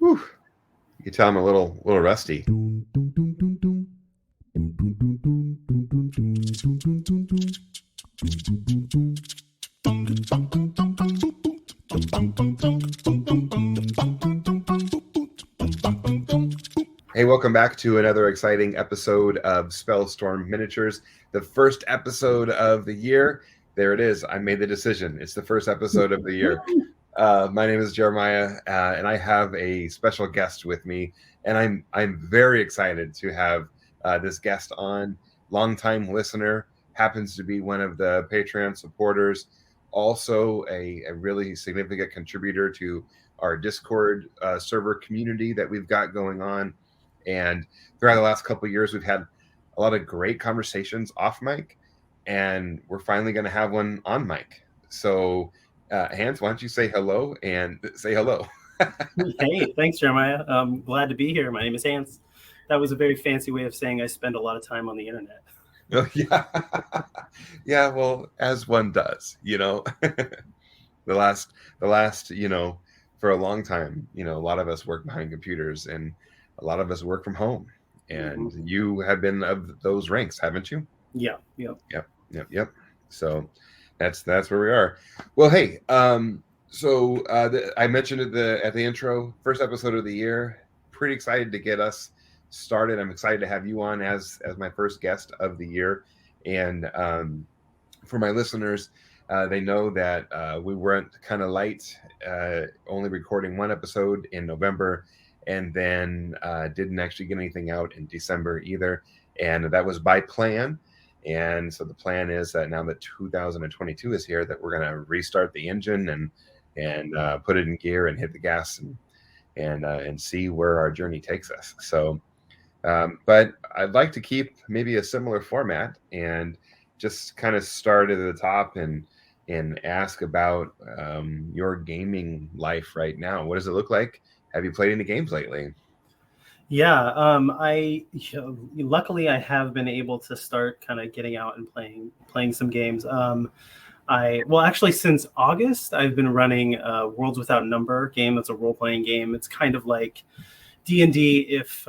Whew. You can tell I'm a little rusty. Hey, welcome back to another exciting episode of Spellstorm Miniatures, the first episode of the year. There it is. I made the decision. It's the first episode of the year. My name is Jeremiah, and I have a special guest with me, and I'm very excited to have this guest on. Longtime listener, happens to be one of the Patreon supporters, also a really significant contributor to our Discord server community that we've got going on. And throughout the last couple of years, we've had a lot of great conversations off mic, and we're finally going to have one on mic. So, Hans, why don't you say hello and say hello? Hey, thanks, Jeremiah. I'm glad to be here. My name is Hans. That was a very fancy way of saying I spend a lot of time on the internet. Oh, yeah. Yeah, well, as one does, the last, for a long time, a lot of us work behind computers and a lot of us work from home. And you have been of those ranks, haven't you? Yeah. Yep. So that's where we are. Well, hey, so I mentioned at the intro, first episode of the year. Pretty excited to get us started. I'm excited to have you on as my first guest of the year. And for my listeners, they know that we went kind of light, only recording one episode in November, and then didn't actually get anything out in December either. And that was by plan. And so the plan is that now that 2022 is here, that we're going to restart the engine and put it in gear and hit the gas and see where our journey takes us. So, but I'd like to keep maybe a similar format and just kind of start at the top and ask about your gaming life right now. What does it look like? Have you played any games lately? Yeah, luckily I have been able to start kind of getting out and playing some games. Actually since August I've been running Worlds Without Number game. That's a role-playing game. It's kind of like D&D if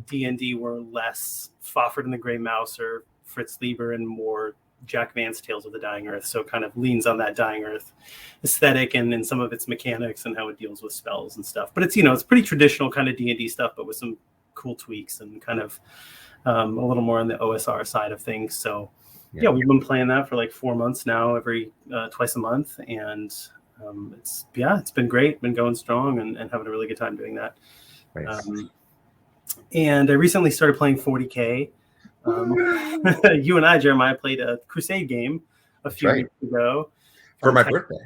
D&D were less Fafhrd and the Grey Mouse or Fritz Lieber and more Jack Vance Tales of the Dying Earth, so kind of leans on that Dying Earth aesthetic and in some of its mechanics and how it deals with spells and stuff. But it's it's pretty traditional kind of D&D stuff, but with some cool tweaks and kind of a little more on the OSR side of things. So yeah, we've been playing that for like 4 months now, every twice a month, and it's been great, been going strong and having a really good time doing that. Nice. And I recently started playing 40K. You and I, Jeremiah, played a Crusade game a few weeks ago. For my birthday.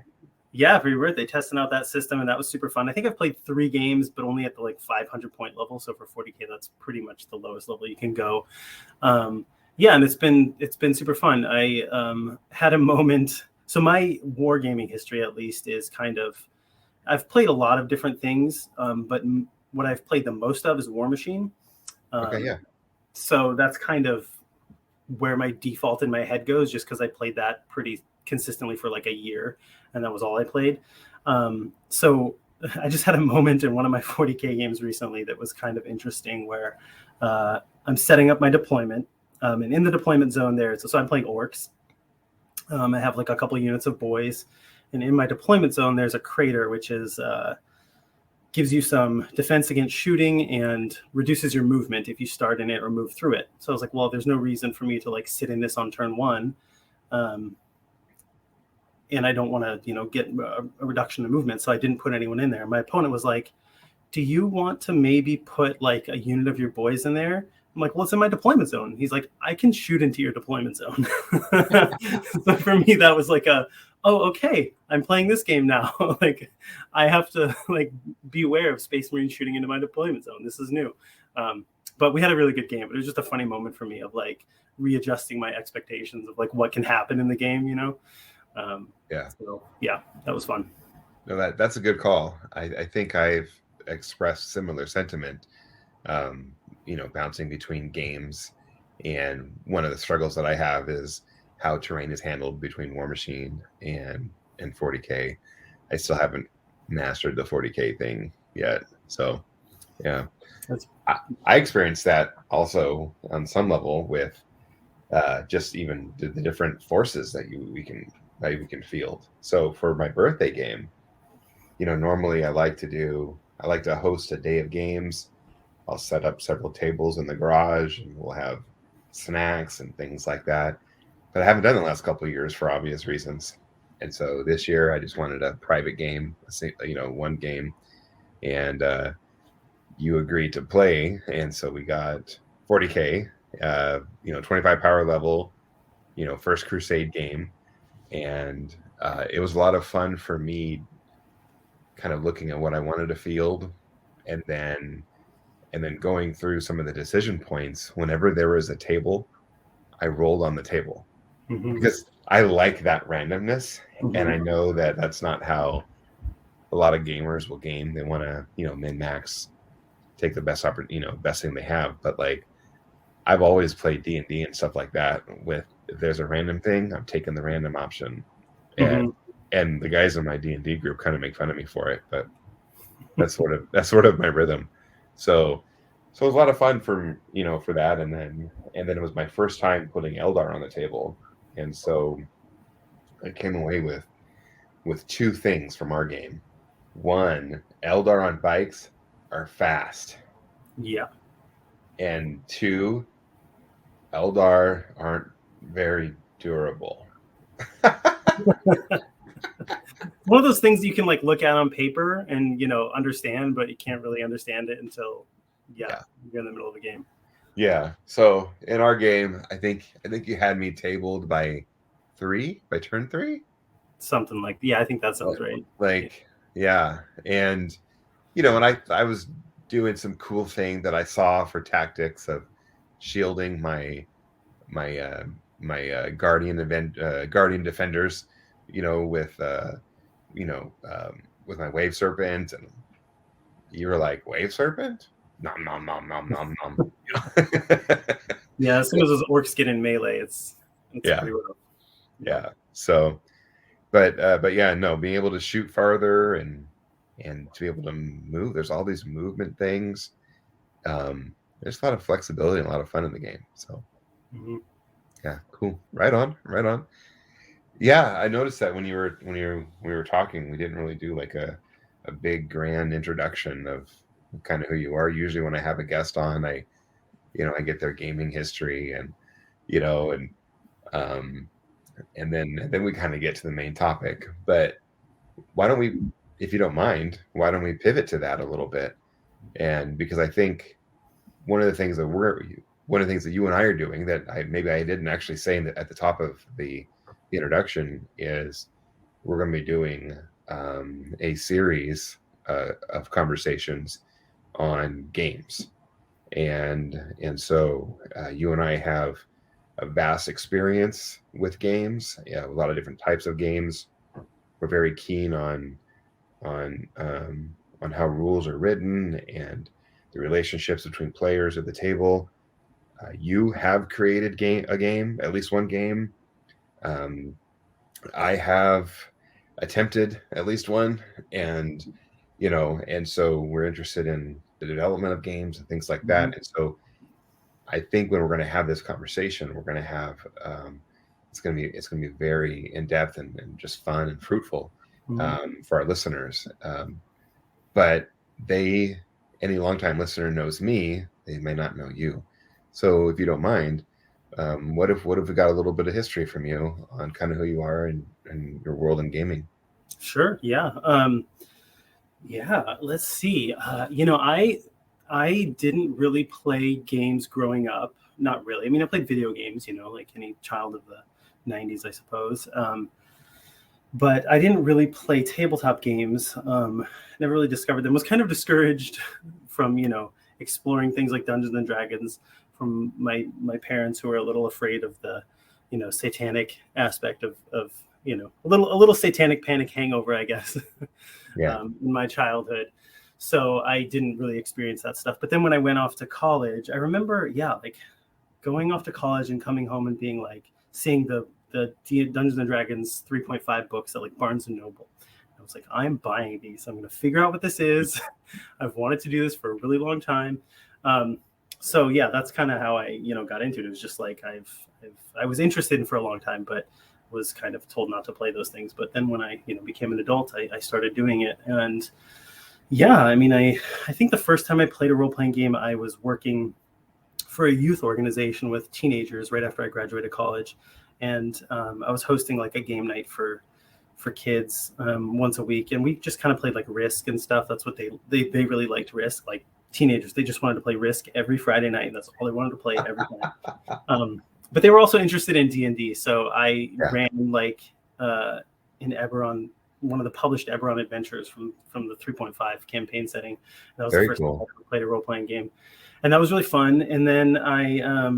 Yeah, for your birthday, testing out that system, and that was super fun. I think I've played 3 games, but only at the 500 point level. So for 40K, that's pretty much the lowest level you can go. And it's been super fun. I had a moment. So my wargaming history, at least, is kind of, I've played a lot of different things, but what I've played the most of is War Machine. Okay, yeah. So that's kind of where my default in my head goes, just because I played that pretty consistently for like a year, and that was all I played. So I just had a moment in one of my 40K games recently that was kind of interesting, where I'm setting up my deployment, and in the deployment zone there, so I'm playing orcs. I have like a couple units of boys, and in my deployment zone there's a crater, which is gives you some defense against shooting and reduces your movement if you start in it or move through it. So I was like, well, there's no reason for me to sit in this on turn 1. And I don't want to, get a reduction in movement. So I didn't put anyone in there. My opponent was like, do you want to maybe put a unit of your boys in there? I'm like, well, it's in my deployment zone. He's like, I can shoot into your deployment zone. So for me, that was oh, okay, I'm playing this game now. I have to be aware of Space Marine shooting into my deployment zone. This is new. But we had a really good game. But it was just a funny moment for me of readjusting my expectations of what can happen in the game, So yeah, that was fun. No, that's a good call. I think I've expressed similar sentiment, bouncing between games. And one of the struggles that I have is how terrain is handled between War Machine and 40K. I still haven't mastered the 40K thing yet. So yeah, That's I experienced that also on some level with just even the different forces that we can field. So for my birthday game, normally I like to host a day of games. I'll set up several tables in the garage, and we'll have snacks and things like that. But I haven't done it the last couple of years for obvious reasons. And so this year, I just wanted a private game, one game, and you agreed to play, and so we got 40K, 25 power level, first Crusade game, and it was a lot of fun for me, kind of looking at what I wanted to field, and then going through some of the decision points. Whenever there was a table, I rolled on the table mm-hmm. because I like that randomness, and I Mm-hmm. know that that's not how a lot of gamers will game. They want to, min max, take the best thing they have. But like, I've always played D&D and stuff like that. With if there's a random thing, I'm taking the random option, and Mm-hmm. and the guys in my D&D group kind of make fun of me for it, but that's sort of my rhythm. So it was a lot of fun for that, and then it was my first time putting Eldar on the table, and so I came away with two things from our game. One, Eldar on bikes are fast, Yeah. and two, Eldar aren't very durable. One of those things you can like look at on paper and understand, but you can't really understand it until Yeah. you're in the middle of a game. Yeah. So in our game, I think you had me tabled by turn three. Something like I think that sounds Like, right. like, yeah. And and I was doing some cool thing that I saw for tactics of shielding my guardian defenders, with my wave serpent, and you were like, wave serpent, nom nom nom nom nom nom. Yeah, as soon as those orcs get in melee, it's Yeah, pretty rough. yeah. So, but yeah, no, being able to shoot farther, and to be able to move. There's all these movement things. There's a lot of flexibility and a lot of fun in the game. So Mm-hmm. yeah, cool. Right on, right on. Yeah, I noticed that when we were talking, we didn't really do like a big grand introduction of kind of who you are. Usually when I have a guest on, I get their gaming history, and you know and um and then we kind of get to the main topic. But why don't we, if you don't mind, why don't we pivot to that a little bit? And because I think one of the things that you and I are doing that I didn't actually say at the top of the introduction is we're going to be doing a series of conversations on games, and so you and I have a vast experience with games, yeah, a lot of different types of games. We're very keen on how rules are written and the relationships between players at the table. You have created a game, at least one game. Um, I have attempted at least one, and so we're interested in the development of games and things like Mm-hmm. that. And so I think when we're going to have this conversation, we're going to have it's going to be very in depth, and just fun and fruitful Mm-hmm. for our listeners. But any longtime listener knows me; they may not know you. So if you don't mind, what if we got a little bit of history from you on kind of who you are and your world in gaming? Sure. Yeah. Yeah. Let's see. I didn't really play games growing up. Not really. I mean, I played video games. Like any child of the '90s, I suppose. But I didn't really play tabletop games. Never really discovered them. Was kind of discouraged from exploring things like Dungeons and Dragons from my parents, who were a little afraid of the satanic aspect of a little satanic panic hangover, I guess, Yeah. in my childhood. So I didn't really experience that stuff. But then when I went off to college, I remember, like going off to college and coming home and being like seeing the Dungeons and Dragons 3.5 books at like Barnes and Noble. I was like, I'm buying these. I'm going to figure out what this is. I've wanted to do this for a really long time. So yeah, that's kind of how I, got into it. It was just like I was interested in for a long time, but was kind of told not to play those things. But then when I, became an adult, I started doing it. And yeah, I mean, I think the first time I played a role-playing game, I was working for a youth organization with teenagers right after I graduated college. And I was hosting like a game night for kids once a week. And we just kind of played like Risk and stuff. That's what they really liked, Risk. Like teenagers, they just wanted to play Risk every Friday night. And that's all they wanted to play every night. But they were also interested in D&D. So I ran like in Eberron, one of the published Eberron adventures from the 3.5 campaign setting. That was Very the first cool. time I ever played a role-playing game. And that was really fun. And then I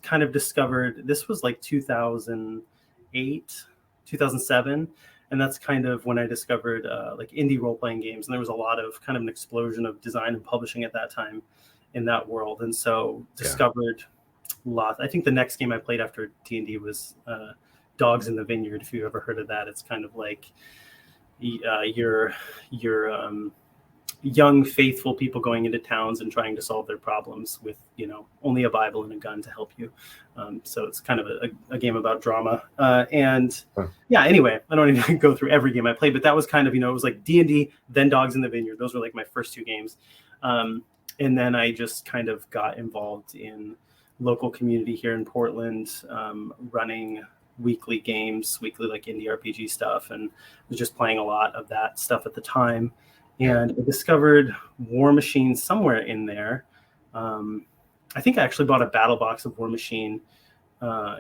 kind of discovered, this was like 2008, 2007. And that's kind of when I discovered like indie role-playing games. And there was a lot of kind of an explosion of design and publishing at that time in that world. And so discovered lots. I think the next game I played after D&D was Dogs in the Vineyard, if you ever heard of that. It's kind of like your young, faithful people going into towns and trying to solve their problems with, only a Bible and a gun to help you. So it's kind of a game about drama. Anyway, I don't even go through every game I played, but that was kind of, it was like D&D, then Dogs in the Vineyard. Those were like my first two games. And then I just kind of got involved in local community here in Portland, running weekly like indie RPG stuff, and was just playing a lot of that stuff at the time. And I discovered War Machine somewhere in there. I think I actually bought a battle box of War Machine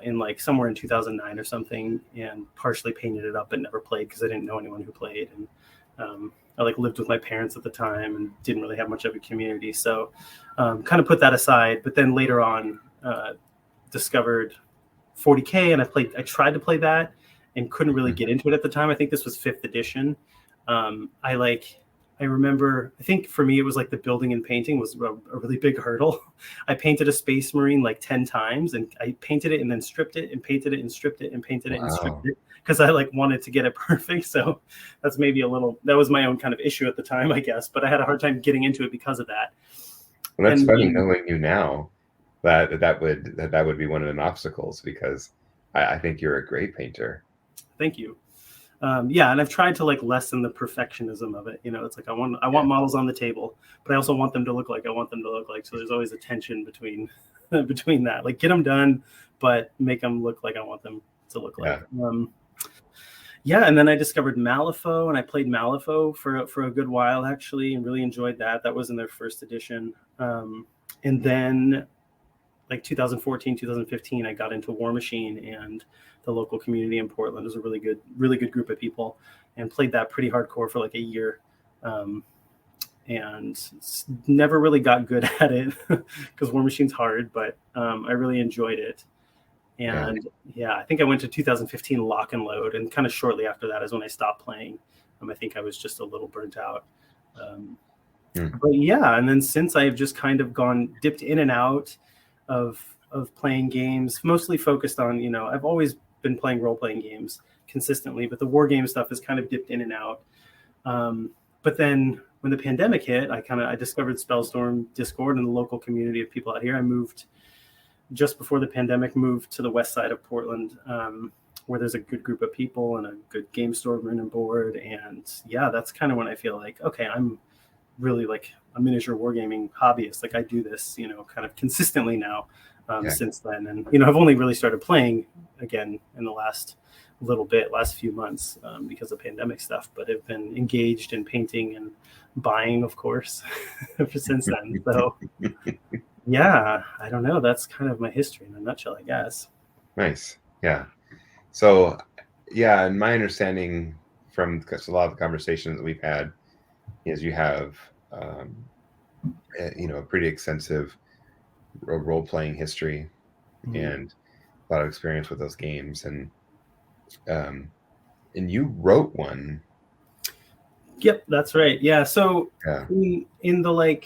in like somewhere in 2009 or something, and partially painted it up, but never played because I didn't know anyone who played. And I like lived with my parents at the time and didn't really have much of a community. So kind of put that aside. But then later on, discovered 40K, and I tried to play that and couldn't really get into it at the time. I think this was 5th edition. I remember, I think for me, it was like the building and painting was a really big hurdle. I painted a Space Marine like 10 times, and I painted it and then stripped it and painted it and stripped it and painted it and stripped it because I like wanted to get it perfect. So that's maybe that was my own kind of issue at the time, I guess, but I had a hard time getting into it because of that. Well, that's funny knowing you now that would be one of the obstacles, because I think you're a great painter. Thank you. And I've tried to like lessen the perfectionism of it. It's like I want models on the table, but I also want them to look like I want them to look like. So there's always a tension between that. Like get them done, but make them look like I want them to look like. And then I discovered Malifaux, and I played Malifaux for a good while actually, and really enjoyed that. That was in their 1st edition. And then like 2014, 2015, I got into War Machine, and the local community in Portland was a really good group of people, and played that pretty hardcore for like a year. And never really got good at it because War Machine's hard, but I really enjoyed it. And I think I went to 2015 Lock and Load, and kind of shortly after that is when I stopped playing. I think I was just a little burnt out. But and then since I've just kind of dipped in and out of playing games, mostly focused on, I've always been playing role-playing games consistently, but the war game stuff has kind of dipped in and out. But then when the pandemic hit, I discovered Spellstorm Discord and the local community of people out here. I moved just before the pandemic, moved to the west side of Portland, where there's a good group of people and a good game store, room and board. And that's kind of when I feel like, okay, I'm really like a miniature wargaming hobbyist. Like I do this, kind of consistently now since then. And, I've only really started playing again in the last few months because of pandemic stuff, but I've been engaged in painting and buying, of course, ever since then. So I don't know. That's kind of my history in a nutshell, I guess. Nice. Yeah. So, and my understanding from a lot of the conversations that we've had is you have, a pretty extensive role-playing history and a lot of experience with those games. And you wrote one. Yep, that's right. Yeah. So in the like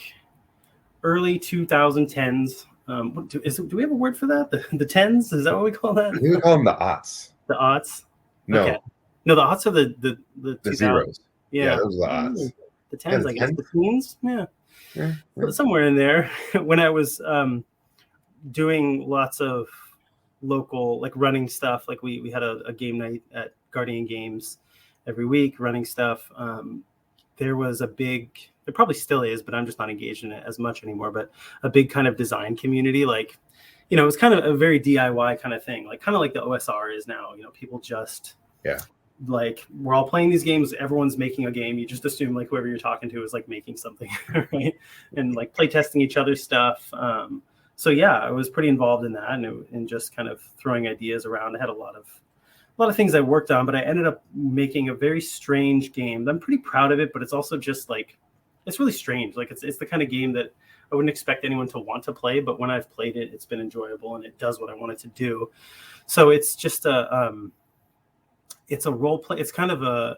early 2010s, do we have a word for that? The 10s? Is that what we call that? We would call them the aughts. The aughts? Okay. Yeah. Yeah. So in the like early 2010s, do we have a word for that? The 10s? Is that what we call that? The 10s? The 10s? The 10s? The 10s? The aughts? No. Okay. No, the aughts are the The 2000. zeros. Yeah, Yeah. those are the odds. The Yeah, tens, the I guess. 10. The teens. Yeah. Yeah, yeah. Somewhere in there. When I was doing lots of local, like running stuff, like we had a game night at Guardian Games every week, running stuff. There was a big, there probably still is, but I'm just not engaged in it as much anymore, but a big kind of design community. Like, you know, it was kind of a very DIY kind of thing, like kind of like the OSR is now. You know, people just, Yeah. like, we're all playing these games, everyone's making a game, you just assume like whoever you're talking to is like making something, right? And like play testing each other's stuff. So yeah, I was pretty involved in that, and just kind of throwing ideas around. I had a lot of things I worked on, but I ended up making a very strange game. I'm pretty proud of it, but it's also just like, it's really strange. Like it's the kind of game that I wouldn't expect anyone to want to play, but when I've played it, it's been enjoyable and it does what I want it to do. So it's just it's a role play. It's kind of a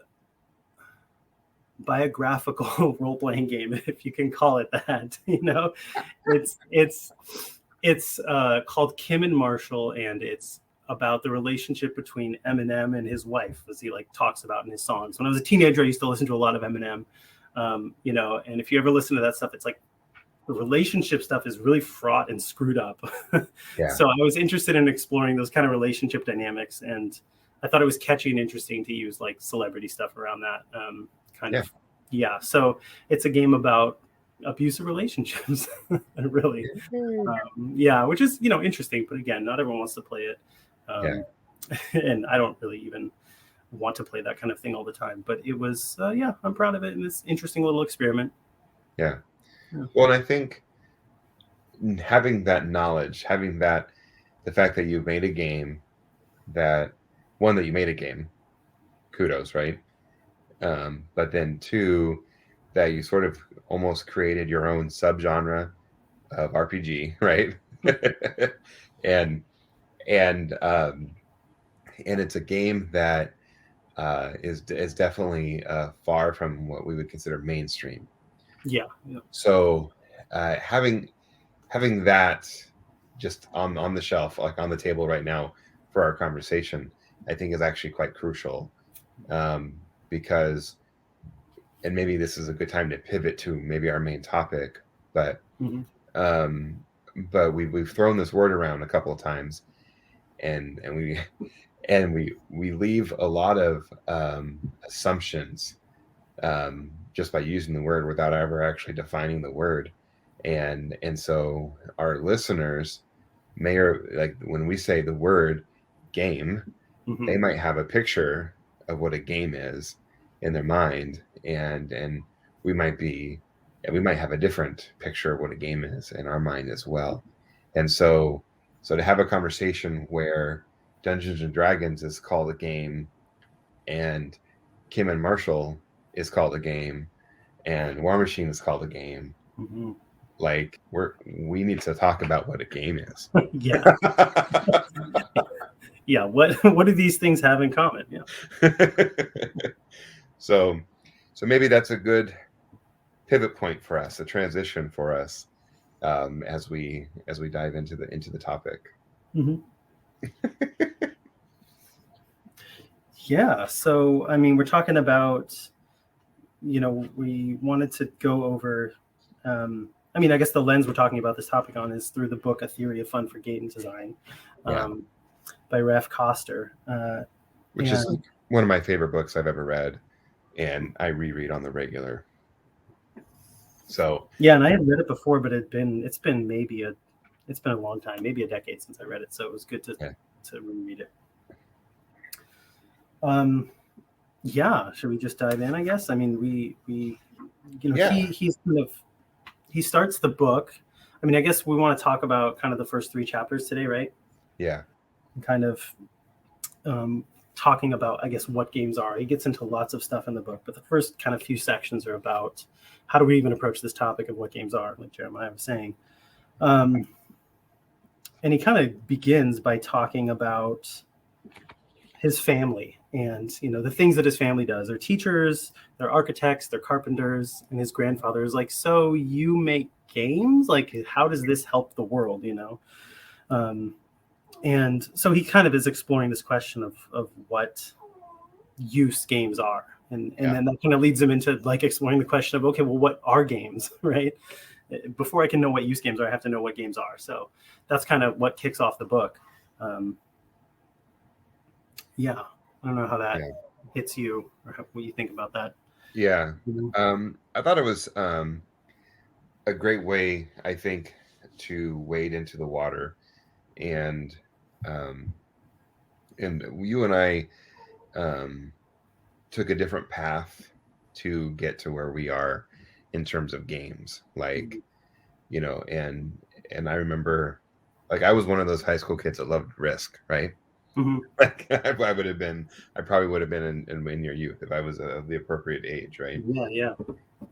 biographical role-playing game, if you can call it that. You know, it's called Kim and Marshall, and it's about the relationship between Eminem and his wife, as he like talks about in his songs. When I was a teenager, I used to listen to a lot of Eminem, you know, and if you ever listen to that stuff, it's like the relationship stuff is really fraught and screwed up. Yeah. So I was interested in exploring those kind of relationship dynamics, and I thought it was catchy and interesting to use like celebrity stuff around that kind of. Yeah. So it's a game about abusive relationships, really. Yeah, which is, you know, interesting, but again, not everyone wants to play it. And I don't really even want to play that kind of thing all the time, but it was, yeah, I'm proud of it. And it's interesting little experiment. Yeah. Well, and I think having that knowledge, having that, the fact that you've made a game, that you made a game, kudos, right? But then two, that you sort of almost created your own subgenre of RPG, right? and it's a game that is definitely far from what we would consider mainstream. Yeah. So having that just on the shelf, like on the table right now for our conversation, I think is actually quite crucial, because, and maybe this is a good time to pivot to maybe our main topic, but but we've thrown this word around a couple of times, and we leave a lot of assumptions just by using the word without ever actually defining the word, and so our listeners may, or like when we say the word game, they might have a picture of what a game is in their mind, and we might have a different picture of what a game is in our mind as well. And so to have a conversation where Dungeons and Dragons is called a game, and Kim and Marshall is called a game, and War Machine is called a game, like we need to talk about what a game is. Yeah. Yeah. What do these things have in common? Yeah. So maybe that's a good pivot point for us, a transition for us, as we dive into the topic. Yeah. So, I mean, we're talking about, you know, we wanted to go over, I mean, I guess the lens we're talking about this topic on is through the book, A Theory of Fun for Game Design, by Raf Koster. Which is one of my favorite books I've ever read, and I reread on the regular. So yeah, and I had read it before, but it's been a long time, maybe a decade since I read it. So it was good to reread it. Yeah, should we just dive in? I guess. I mean, we you know, he starts the book. I mean, I guess we want to talk about kind of the first 3 chapters today, right? Yeah. And kind of talking about, I guess, what games are. He gets into lots of stuff in the book, but the first kind of few sections are about how do we even approach this topic of what games are, like Jeremiah was saying. And he kind of begins by talking about his family and, you know, the things that his family does. They're teachers, they're architects, they're carpenters, and his grandfather is like, so you make games? Like, how does this help the world, you know? And so he kind of is exploring this question of what use games are. And Yeah. then that kind of leads them into like exploring the question of, okay, well, what are games, right? Before I can know what use games are, I have to know what games are. So that's kind of what kicks off the book. Yeah, I don't know how that Yeah. hits you or what you think about that. Yeah. Mhm. I thought it was a great way, I think, to wade into the water, and um, and you and I um, took a different path to get to where we are in terms of games, like, you know, and I remember, like, I was one of those high school kids that loved Risk, right? Mm-hmm. Like, I probably would have been in your youth if I was the appropriate age, right? Yeah, yeah.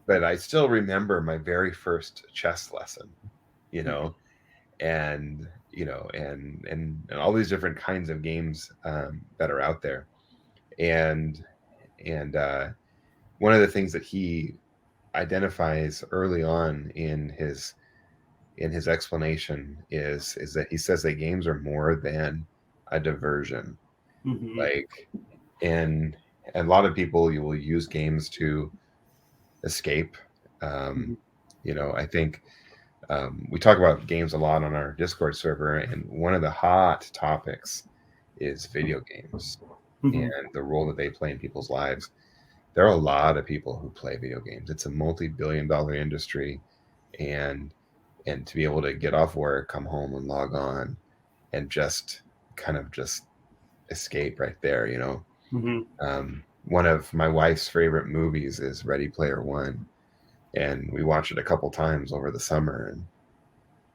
But I still remember my very first chess lesson, you know, and and all these different kinds of games that are out there, and and one of the things that he identifies early on in his explanation is that he says that games are more than a diversion. Mm-hmm. Like, and a lot of people, you will use games to escape. Mm-hmm. um I think we talk about games a lot on our Discord server, and one of the hot topics is video games and Mm-hmm. the role that they play in people's lives. There are a lot of people who play video games. It's a multi-billion-dollar industry, and to be able to get off work, come home, and log on, and just kind of just escape right there. Mm-hmm. One of my wife's favorite movies is Ready Player One, and we watched it a couple times over the summer,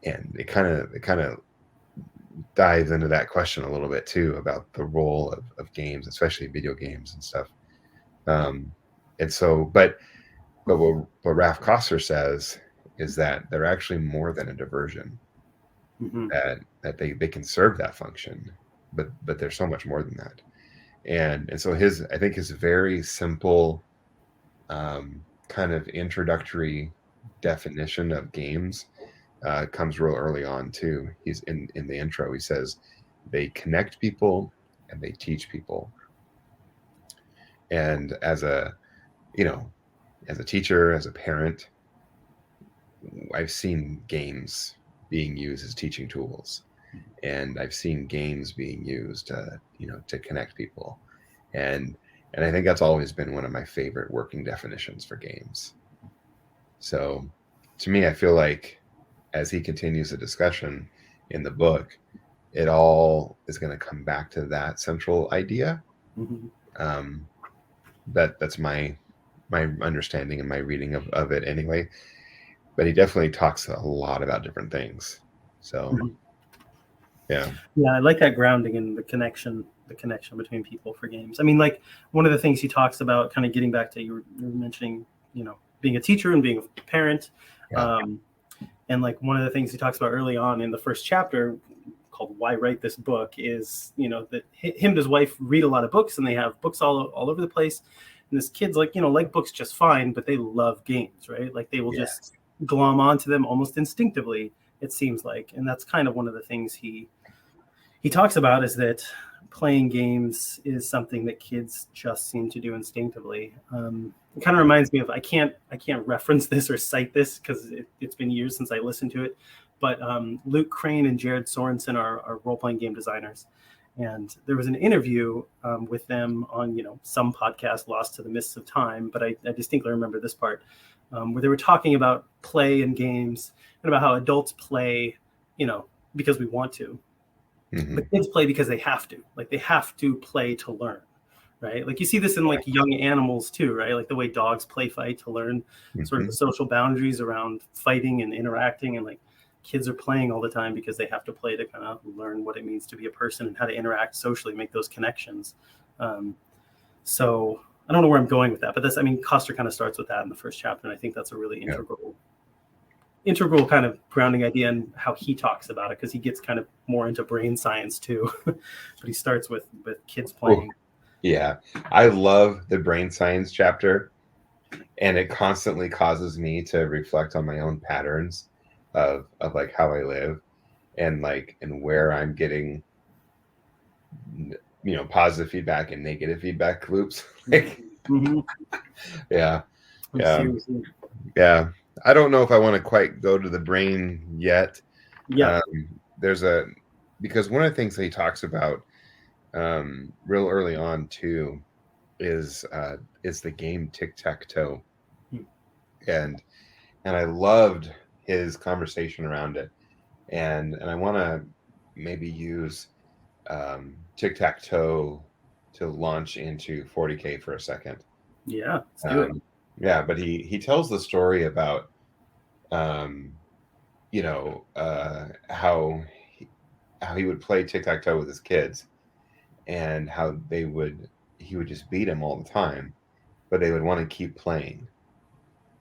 and it kind of dives into that question a little bit too, about the role of games, especially video games and stuff. Um, and so, but what Ralph Koster says is that they're actually more than a diversion. Mm-hmm. That they can serve that function, but there's so much more than that. And so his I think his very simple kind of introductory definition of games comes real early on too. He's in the intro. He says they connect people and they teach people. And as a you know as a teacher, as a parent, I've seen games being used as teaching tools, and I've seen games being used to connect people, and I think that's always been one of my favorite working definitions for games. So to me, I feel like as he continues the discussion in the book, it all is going to come back to that central idea. Mm-hmm. Um, that's my understanding and my reading of it anyway. But he definitely talks a lot about different things. So Mm-hmm. yeah, Yeah, I like that grounding and the connection between people for games. I mean, like one of the things he talks about, kind of getting back to you were mentioning, being a teacher and being a parent. yeah, Um, and like one of the things he talks about early on in the first chapter called "Why Write This Book" is, that him and his wife read a lot of books, and they have books all over the place. And this kid's like books just fine, but they love games, right? Like they will just yes, glom onto them almost instinctively, it seems like. And that's kind of one of the things he talks about, is that playing games is something that kids just seem to do instinctively. It kind of reminds me of, I can't reference this or cite this because it's been years since I listened to it, but Luke Crane and Jared Sorensen are role-playing game designers, and there was an interview with them on some podcast lost to the mists of time, but I distinctly remember this part, where they were talking about play and games and about how adults play because we want to, hmm but kids play because they have to. Like they have to play to learn, right? Like you see this in like young animals too, right? Like the way dogs play fight to learn sort of the hmm social boundaries around fighting and interacting, and like kids are playing all the time because they have to play to kind of learn what it means to be a person and how to interact socially, make those connections. Um, so I don't know where I'm going with that, but Coster kind of starts with that in the first chapter, and I think that's a really yeah, integral kind of grounding idea and how he talks about it, because he gets kind of more into brain science too. But he starts with kids oh, playing. yeah. I love the brain science chapter, and it constantly causes me to reflect on my own patterns of like how I live, and like and where I'm getting positive feedback and negative feedback loops. Like, Mm-hmm. yeah, yeah, Seriously. yeah. I don't know if I want to quite go to the brain yet. Yeah. There's because one of the things that he talks about real early on too is the game Tic-Tac-Toe, Hmm. and I loved his conversation around it, and I want to maybe use Tic-Tac-Toe to launch into 40K for a second. Yeah. Let's do it. Um, yeah, but he tells the story about um, how he would play tic-tac-toe with his kids, and how he would just beat them all the time, but they would want to keep playing,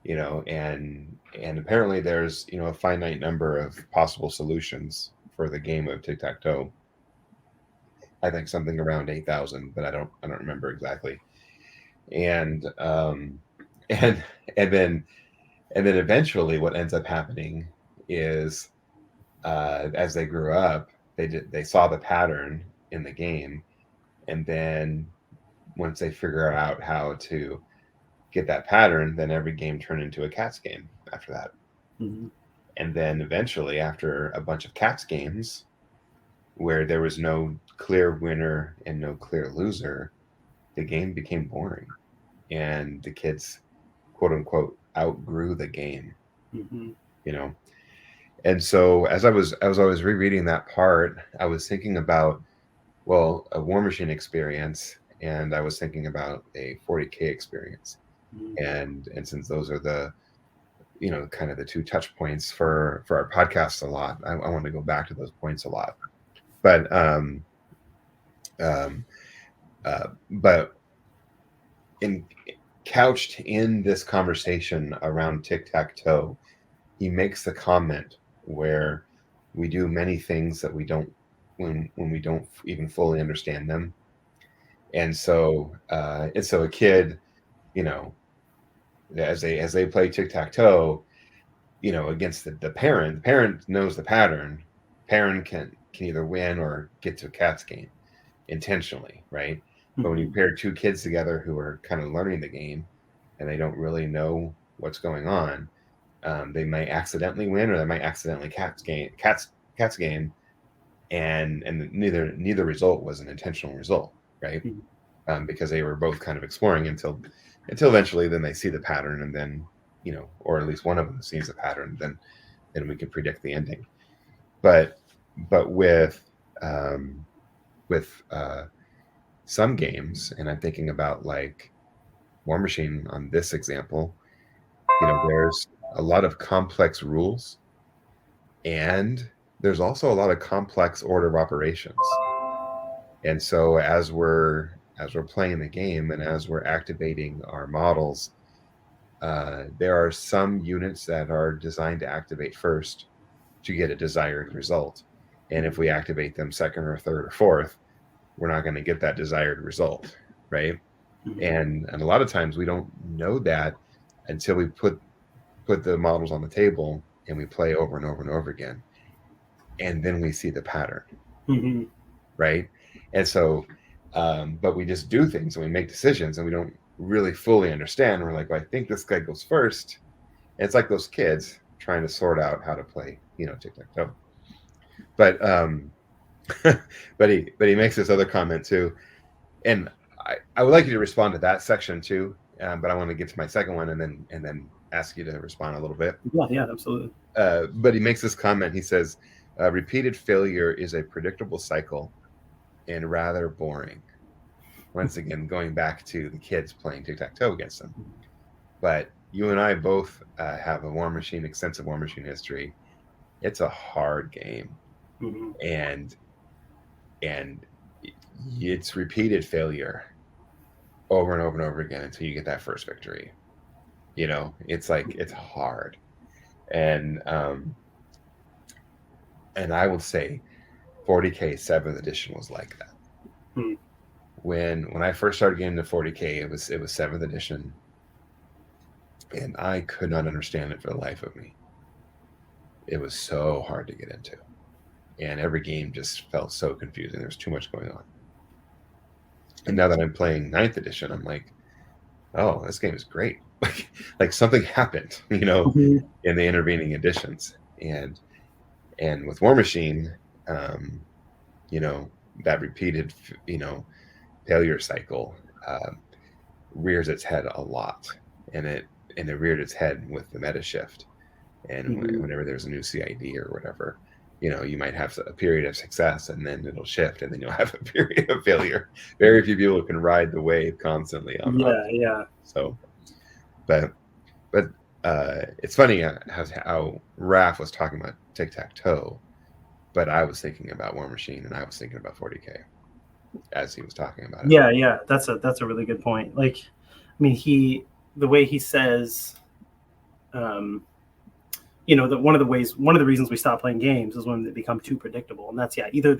and apparently there's a finite number of possible solutions for the game of tic-tac-toe. I think something around 8,000, but I don't remember exactly. And and and then eventually what ends up happening is, as they grew up, they saw the pattern in the game, and then once they figure out how to get that pattern, then every game turned into a cats game after that. Mm-hmm. And then eventually, after a bunch of cats games where there was no clear winner and no clear loser, the game became boring, and the kids, quote unquote, outgrew the game. Mm-hmm. You know, and so as I was rereading that part, I was thinking about, well, a War Machine experience, and I was thinking about a 40K experience, Mm-hmm. and since those are the kind of the two touch points for our podcast a lot, I want to go back to those points a lot. But um, but in couched in this conversation around tic-tac-toe, he makes the comment where we do many things that we don't, when we don't even fully understand them. And so a kid, you know as they play tic-tac-toe, against the parent knows the pattern. Parent can either win or get to a cat's game intentionally, right? But when you Mm-hmm. pair two kids together who are kind of learning the game and they don't really know what's going on, they might accidentally win, or they might accidentally cats game, and neither result was an intentional result, right? Mm-hmm. Because they were both kind of exploring until eventually then they see the pattern, and then or at least one of them sees the pattern, then we can predict the ending. But with um, some games, and I'm thinking about like War Machine on this example, there's a lot of complex rules, and there's also a lot of complex order of operations. And so as we're playing the game and as we're activating our models, there are some units that are designed to activate first to get a desired result. And if we activate them second or third or fourth, we're not going to get that desired result, right? Mm-hmm. And a lot of times we don't know that until we put the models on the table and we play over and over and over again, and then we see the pattern, Mm-hmm. right? And so, but we just do things and we make decisions and we don't really fully understand. We're like, well, I think this guy goes first. And it's like those kids trying to sort out how to play, tic-tac-toe. But but he makes this other comment too, and I would like you to respond to that section too. But I want to get to my second one, and then ask you to respond a little bit. Yeah. Yeah. Absolutely. But he makes this comment. He says, "Repeated failure is a predictable cycle and rather boring." Once again, going back to the kids playing tic-tac-toe against them. But you and I both have a extensive War Machine history. It's a hard game, Mm-hmm. and and it's repeated failure over and over and over again until you get that first victory. It's like it's hard, and I would say 40K 7th edition was like that. Mm-hmm. When I first started getting into 40K, it was 7th edition, and I could not understand it for the life of me. It was so hard to get into, and every game just felt so confusing. There's too much going on. And now that I'm playing ninth edition, I'm like, oh, this game is great. Like something happened, Mhm. in the intervening editions. And with War Machine, um, you know, that repeated, failure cycle um, rears its head a lot, and it reared its head with the meta shift. And Mhm. whenever there's a new CID or whatever, you might have a period of success, and then it'll shift, and then you'll have a period of failure. Very few people can ride the wave constantly on. Yeah, yeah. So, but but it's funny how Raph was talking about tic tac toe, but I was thinking about War Machine, and I was thinking about 40K as he was talking about it. Yeah, yeah, that's a really good point. Like, I mean, the way he says, um, that one of the reasons we stop playing games is when they become too predictable, and that's either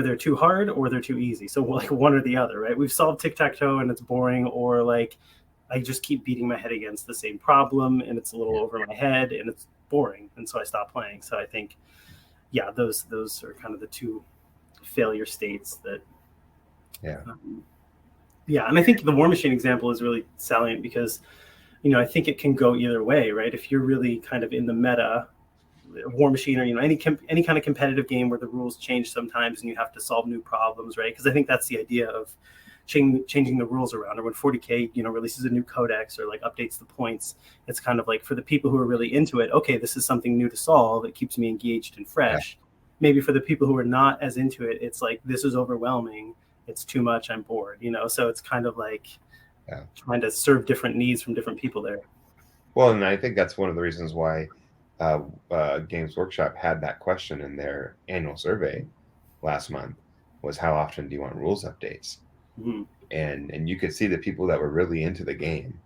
they're too hard or they're too easy. So like one or the other, right? We've solved tic tac toe and it's boring, or like I just keep beating my head against the same problem and it's a little Yeah, over my head and it's boring, and so I stop playing. So I think, yeah, those are kind of the two failure states that yeah, um, yeah. And I think the War Machine example is really salient because I think it can go either way, right? If you're really kind of in the meta War Machine, or any kind of competitive game where the rules change sometimes and you have to solve new problems, right? Because I think that's the idea of changing the rules around. Or when 40K releases a new codex or like updates the points, it's kind of like for the people who are really into it, okay, this is something new to solve. It keeps me engaged and yeah, fresh. Maybe for the people who are not as into it, it's like, this is overwhelming, it's too much, I'm bored. So it's kind of like yeah. trying to serve different needs from different people there. Well, and I think that's one of the reasons why Games Workshop had that question in their annual survey last month, was how often do you want rules updates? Mm-hmm. And you could see the people that were really into the game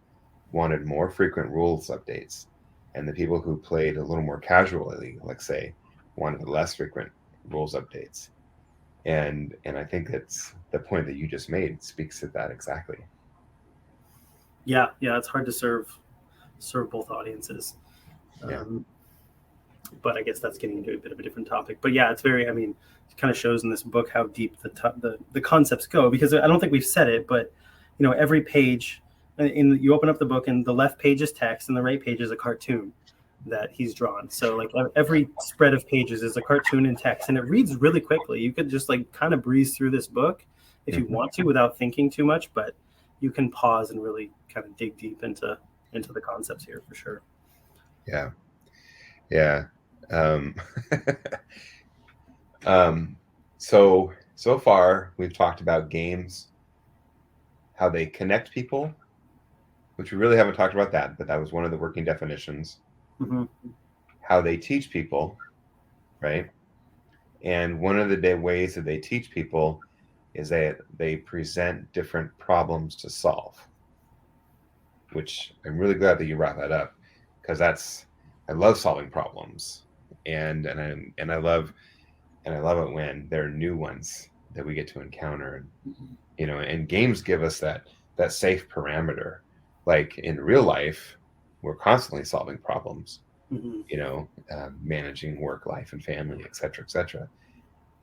wanted more frequent rules updates, and the people who played a little more casually, let's say, wanted less frequent rules updates. And I think that's the point that you just made speaks to that exactly. Yeah, yeah, it's hard to serve both audiences. Yeah, Um, but I guess that's getting into a bit of a different topic. But yeah, it's very. I mean, it kind of shows in this book how deep the concepts go, because I don't think we've said it, but every page you open up the book and the left page is text and the right page is a cartoon that he's drawn. So like every spread of pages is a cartoon and text, and it reads really quickly. You could just like kind of breeze through this book if you hmm, want to without thinking too much, but you can pause and really kind of dig deep into the concepts here for sure. yeah, yeah. Um, um, so far we've talked about games, how they connect people, which we really haven't talked about that, but that was one of the working definitions. Mm-hmm. How they teach people, right? And one of the ways that they teach people is that they present different problems to solve, which I'm really glad that you brought that up, because I love solving problems, and I love it when there are new ones that we get to encounter, and games give us that safe parameter. Like in real life, we're constantly solving problems, Mm-hmm. managing work life and family, et cetera.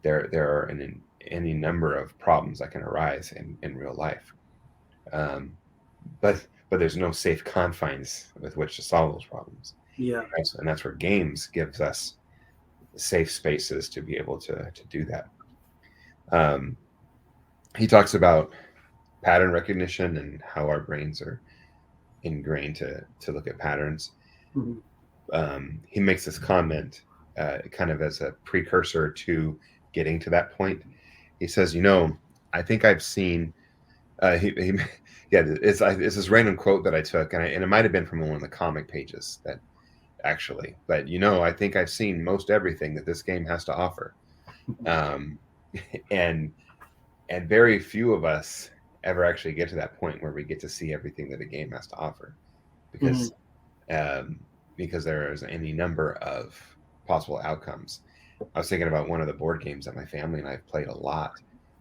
There are any number of problems that can arise in real life, um, but there's no safe confines with which to solve those problems. Yeah. And that's where games gives us safe spaces to be able to do that. Um, he talks about pattern recognition and how our brains are ingrained to look at patterns. Mm-hmm. He makes this comment kind of as a precursor to getting to that point. He says, I think I've seen he yeah, it's this random quote that I took, and it might have been from one of the comic pages that actually, but I think I've seen most everything that this game has to offer, um, and very few of us ever actually get to that point where we get to see everything that a game has to offer, Mm-hmm. because um, there is any number of possible outcomes. I was thinking about one of the board games that my family and I've played a lot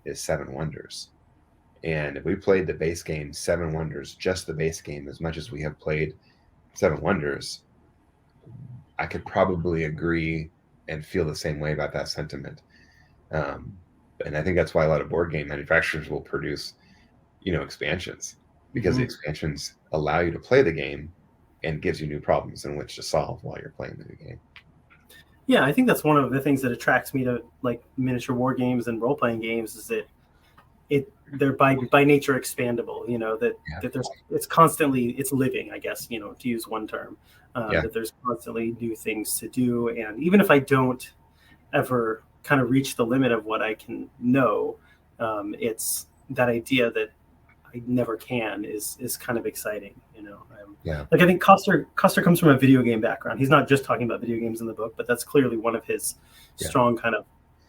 is Seven Wonders. And if we played the base game Seven Wonders, just the base game, as much as we have played Seven Wonders, I could probably agree and feel the same way about that sentiment. Um, And I think that's why a lot of board game manufacturers will produce, expansions, because the expansions allow you to play the game and gives you new problems in which to solve while you're playing the game. Yeah, I think that's one of the things that attracts me to like miniature war games and role playing games is that they're by nature expandable. It's constantly it's living, I guess, to use one term. That there's constantly new things to do, and even if I don't ever kind of reach the limit of what I can know, it's that idea that I never can is kind of exciting. Like I think Coster comes from a video game background. He's not just talking about video games in the book, but that's clearly one of his strong kind of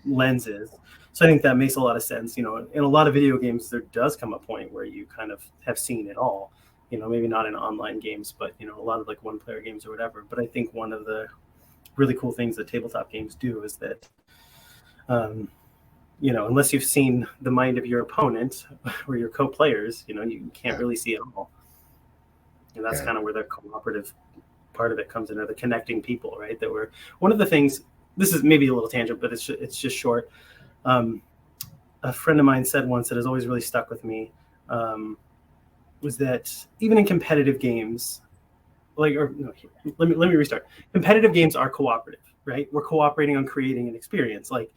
lenses. So I think that makes a lot of sense. In a lot of video games, there does come a point where you kind of have seen it all. Maybe not in online games, but a lot of like one-player games or whatever. But I think one of the really cool things that tabletop games do is that, unless you've seen the mind of your opponent or your co-players, you can't really see it all. And that's kind of where the cooperative part of it comes in, or the connecting people, right? That we're one of the things. This is maybe a little tangent, but it's just short. A friend of mine said once that has always really stuck with me, was that even in competitive games, let me restart. Competitive games are cooperative, right? We're cooperating on creating an experience. Like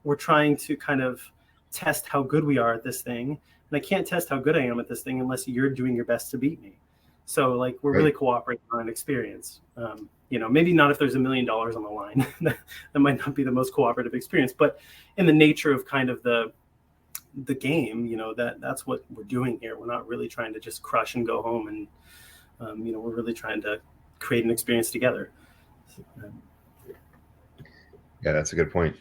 we're trying to kind of test how good we are at this thing, and I can't test how good I am at this thing unless you're doing your best to beat me. So like we're really cooperating on an experience. Maybe not if there's $1 million on the line. That might not be the most cooperative experience, but in the nature of kind of the game, that's what we're doing here. We're not really trying to just crush and go home, and we're really trying to create an experience together. Yeah, that's a good point.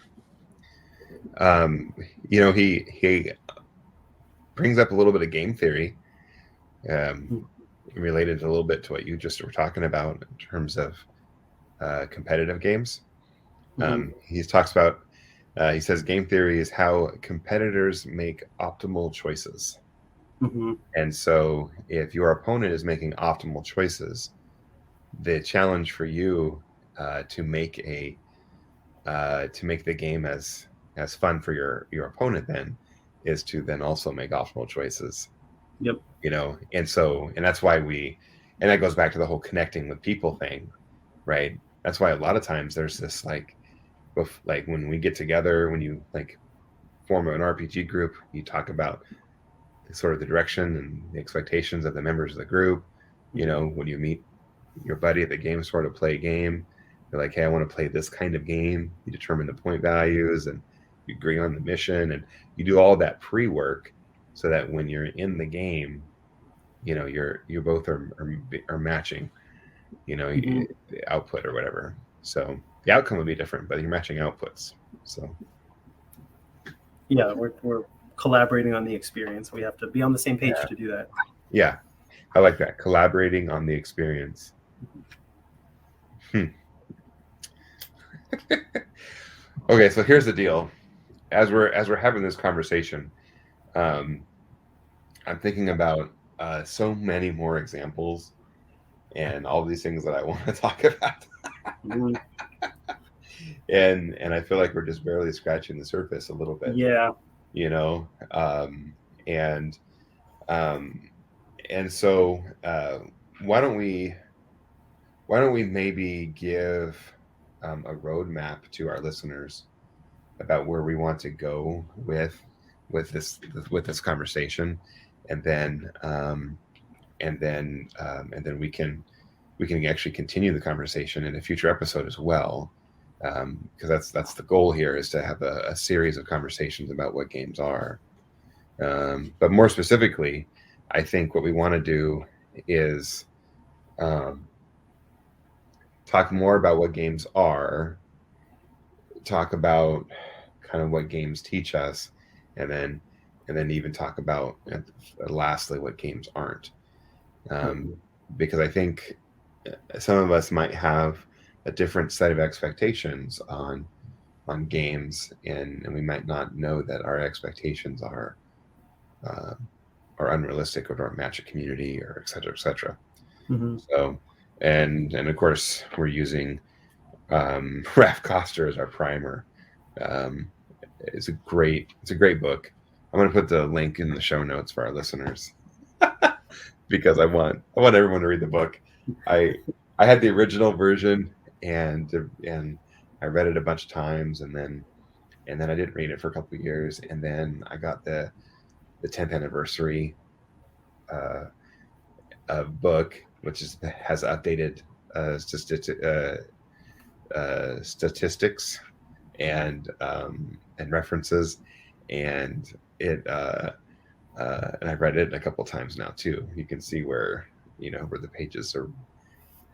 He brings up a little bit of game theory, related a little bit to what you just were talking about in terms of competitive games. He talks about, he says game theory is how competitors make optimal choices. And so if your opponent is making optimal choices, the challenge for you to make the game as fun for your opponent then is to then also make optimal choices. Yep. And that's why and that goes back to the whole connecting with people thing, right? That's why a lot of times there's this like when we get together, when you like form an RPG group, you talk about sort of the direction and the expectations of the members of the group. When you meet your buddy at the game store to play a game, you're like, hey, I want to play this kind of game. You determine the point values and you agree on the mission, and you do all that pre-work so that when you're in the game, you both are matching, the output or whatever. So the outcome would be different, but you're matching outputs. So yeah, we're collaborating on the experience. We have to be on the same page to do that. Yeah, I like that. Collaborating on the experience. Okay, so here's the deal. As we're having this conversation, I'm thinking about so many more examples and all these things that I want to talk about. And I feel like we're just barely scratching the surface a little bit. Yeah. And so why don't we maybe give a roadmap to our listeners about where we want to go with this conversation, and then we can actually continue the conversation in a future episode as well, because that's the goal here, is to have a series of conversations about what games are. But more specifically, I think what we want to do is talk more about what games are, talk about kind of what games teach us, and then even talk about lastly what games aren't. Because I think some of us might have a different set of expectations on games, and we might not know that our expectations are unrealistic, or don't match a community, or et cetera, et cetera. So, and of course we're using Raf Coster as our primer, It's a great book. I'm going to put the link in the show notes for our listeners because I want everyone to read the book. I I had the original version and I read it a bunch of times and then I didn't read it for a couple of years and then I got the 10th anniversary uh, book, which has updated uh, statistic, uh, statistics and references, and and I've read it a couple times now too. You can see where where the pages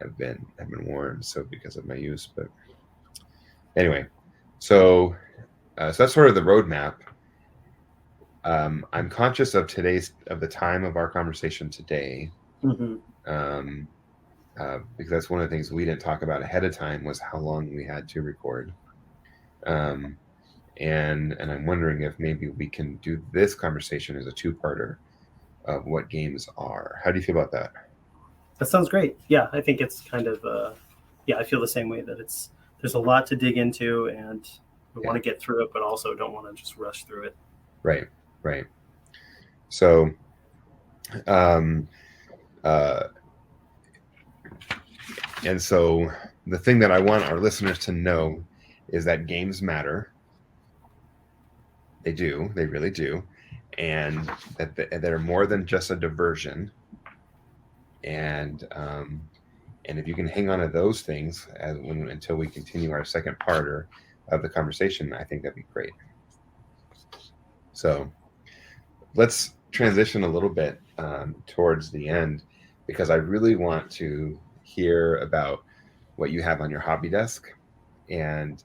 have been worn, so because of my use. But anyway, so so that's sort of the roadmap. I'm conscious of the time of our conversation today, Mm-hmm. um, because that's one of the things we didn't talk about ahead of time was how long we had to record. Um, and I'm wondering if maybe we can do this conversation as a two-parter of what games are. How do you feel about that? That sounds great. Yeah, I think it's kind of yeah, I feel the same way that there's a lot to dig into and we want to get through it, but also don't want to just rush through it. Right, right. So, um, uh, and so the thing that I want our listeners to know is that games matter. They do, they really do, and that they're more than just a diversion. And if you can hang on to those things until we continue our second parter of the conversation, I think that'd be great. So let's transition a little bit towards the end because I really want to hear about what you have on your hobby desk, and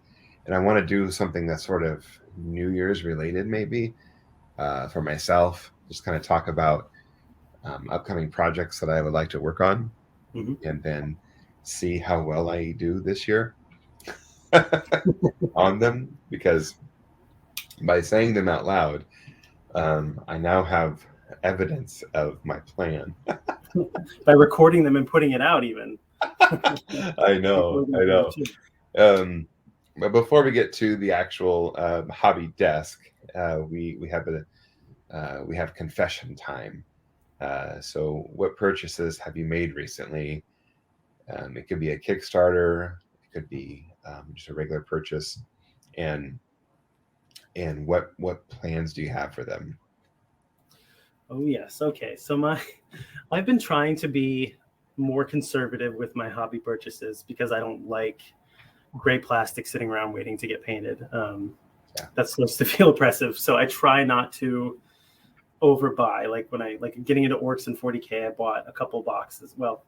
I want to do something that's sort of New Year's related, maybe for myself. Just kind of talk about upcoming projects that I would like to work on, and then see how well I do this year on them. Because by saying them out loud, I now have evidence of my plan. By recording them and putting it out, even. I know. But before we get to the actual hobby desk, we have confession time. So, what purchases have you made recently? It could be a Kickstarter, it could be just a regular purchase, and what plans do you have for them? Oh yes, okay. So I've been trying to be more conservative with my hobby purchases because I don't like gray plastic sitting around waiting to get painted. That's supposed to feel oppressive, so I try not to overbuy. Like when I getting into Orcs and 40K, I bought a couple boxes. Well,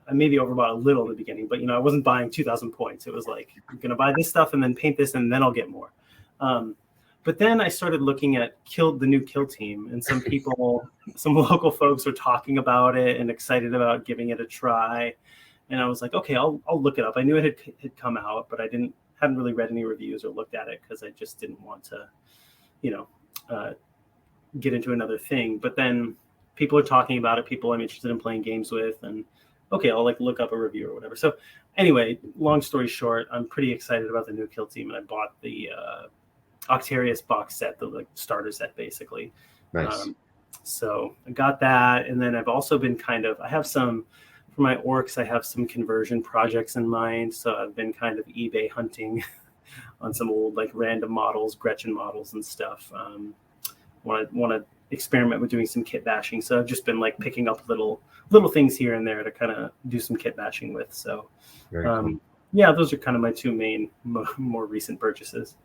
I maybe overbought a little at the beginning, but I wasn't buying 2,000 points. It was like, I'm gonna buy this stuff and then paint this and then I'll get more. But then I started looking at the new Kill Team, and some local folks were talking about it and excited about giving it a try. And I was like, okay, I'll look it up. I knew it had come out, but I hadn't really read any reviews or looked at it because I just didn't want to, get into another thing. But then people are talking about it, people I'm interested in playing games with, and okay, I'll look up a review or whatever. So anyway, long story short, I'm pretty excited about the new Kill Team, and I bought the Octarius box set, the starter set, basically. Nice. So I got that, and then I've also been I have some for my Orcs. I have some conversion projects in mind, so I've been kind of eBay hunting on some old random models, Gretchen models and stuff. Want to experiment with doing some kit bashing, so I've just been picking up little things here and there to kind of do some kit bashing with. So Cool. Yeah, those are kind of my two main more recent purchases.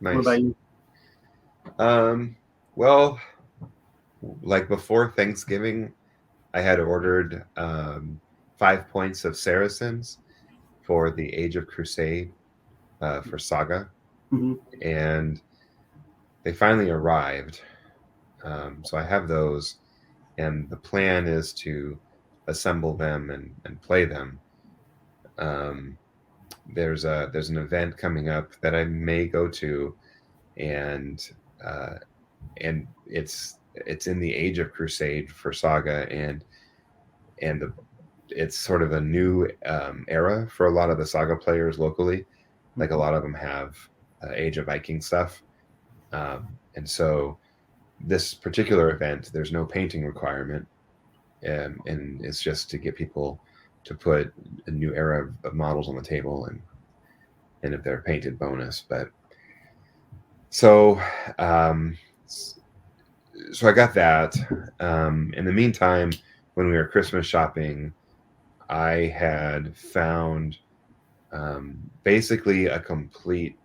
Nice. What about you? Well, before Thanksgiving, I had ordered 5 points of Saracens for the Age of Crusade for Saga, and they finally arrived. So I have those, and the plan is to assemble them and play them. There's an event coming up that I may go to, and it's in the Age of Crusade for Saga, and it's sort of a new era for a lot of the Saga players locally. A lot of them have Age of Viking stuff. And so this particular event, there's no painting requirement, and it's just to get people to put a new era of models on the table, and if they're painted, bonus. But so so I got that. In the meantime, when we were Christmas shopping, I had found basically a complete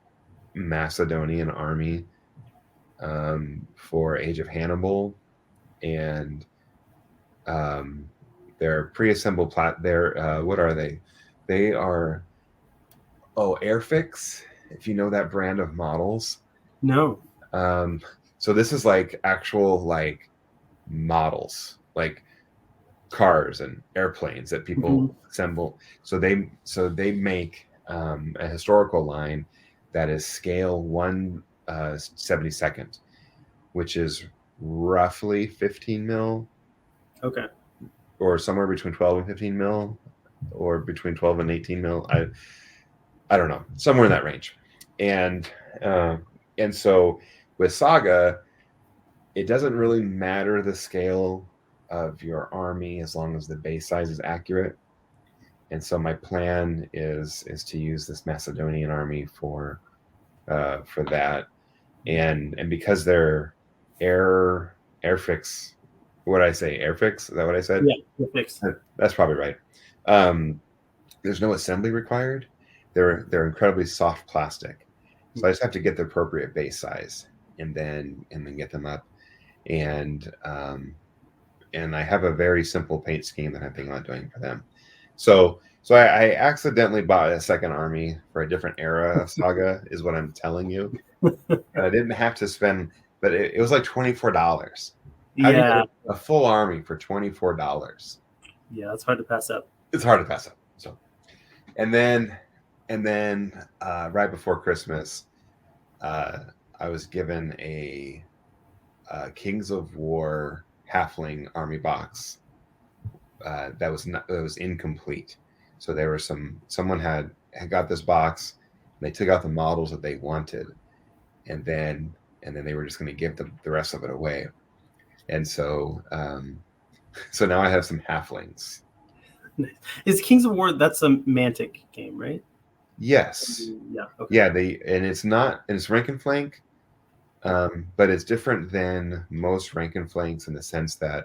Macedonian army for Age of Hannibal, and they're pre-assembled they're what are they? They are Airfix, if you know that brand of models. No. So this is like actual like models, like cars and airplanes that people assemble. So they make a historical line that is scale 1/72nd, which is roughly 15 mil. Okay. Or somewhere between 12 and 15 mil, or between 12 and 18 mil. I don't know, somewhere in that range. And so with Saga, it doesn't really matter the scale of your army as long as the base size is accurate. And so my plan is to use this Macedonian army for that, and because they're airfix. What did I say? Airfix? Is that what I said? Yeah, fixed. That's probably right. There's no assembly required. They're incredibly soft plastic, so I just have to get the appropriate base size and then get them up. And I have a very simple paint scheme that I'm thinking about doing for them. So I accidentally bought a second army for a different era of Saga, is what I'm telling you. And I didn't have to spend, but it was like $24. How do you get a full army for $24? Yeah, it's hard to pass up. It's hard to pass up. So, and then right before Christmas, I was given a Kings of War halfling army box that was incomplete. So there were someone had got this box, and they took out the models that they wanted, and then they were just going to give the rest of it away. And so so now I have some halflings. Is Kings of War, that's a Mantic game, right? Yes. Yeah. Okay. Yeah, it's rank and flank, but it's different than most rank and flanks in the sense that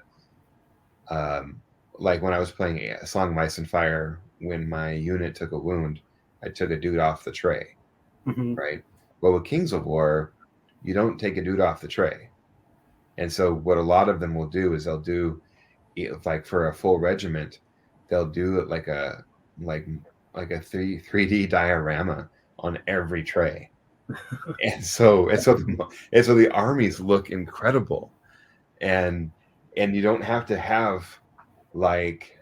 like when I was playing Song of Ice and Fire, when my unit took a wound, I took a dude off the tray. Right? Well, with Kings of War, you don't take a dude off the tray. And so what a lot of them will do is they'll do, like for a full regiment, they'll do it like a 3D diorama on every tray. and so the armies look incredible. And you don't have to have like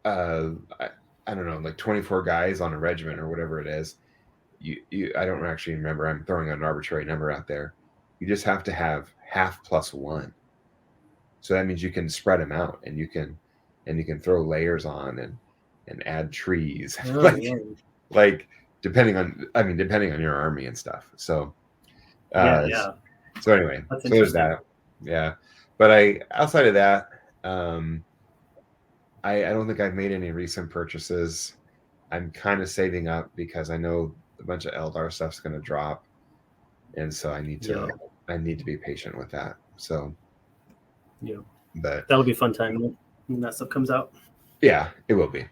I don't know, like 24 guys on a regiment or whatever it is. I don't actually remember. I'm throwing an arbitrary number out there. You just have to have half plus one. So that means you can spread them out, and you can throw layers on and add trees. Like depending on your army and stuff. So yeah. So anyway, so there's that. Yeah. But outside of that, I don't think I've made any recent purchases. I'm kind of saving up because I know a bunch of Eldar stuff's going to drop, and so I need to be patient with that. So yeah, but that'll be a fun time when that stuff comes out. Yeah, it will be.